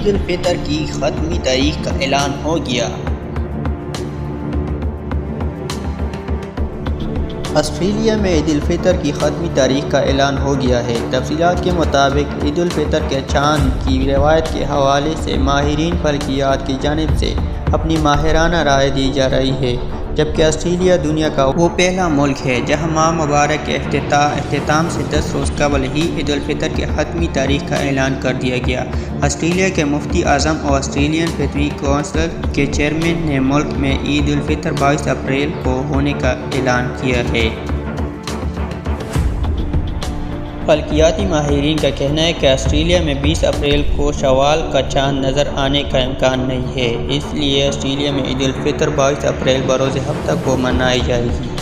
عید الفطر کی ختمی تاریخ کا اعلان ہو گیا۔ آسٹریلیا میں عید الفطر کی ختمی تاریخ کا اعلان ہو گیا ہے۔ تفصیلات کے مطابق عید الفطر کے چاند کی روایت کے حوالے سے ماہرین فلکیات کی جانب سے اپنی ماہرانہ رائے دی جا رہی ہے، جبکہ آسٹریلیا دنیا کا وہ پہلا ملک ہے جہاں ماہ مبارک کے اختتام سے 10 روز قبل ہی عید الفطر کی ختمی تاریخ کا اعلان کر دیا گیا۔ آسٹریلیا کے مفتی اعظم اور آسٹریلین فطری کونسل کے چیئرمین نے ملک میں عید الفطر 22 اپریل کو ہونے کا اعلان کیا ہے۔ فلکیاتی ماہرین کا کہنا ہے کہ آسٹریلیا میں 20 اپریل کو شوال کا چاند نظر آنے کا امکان نہیں ہے، اس لیے آسٹریلیا میں عید الفطر 22 اپریل بروز ہفتہ کو منائی جائے گی۔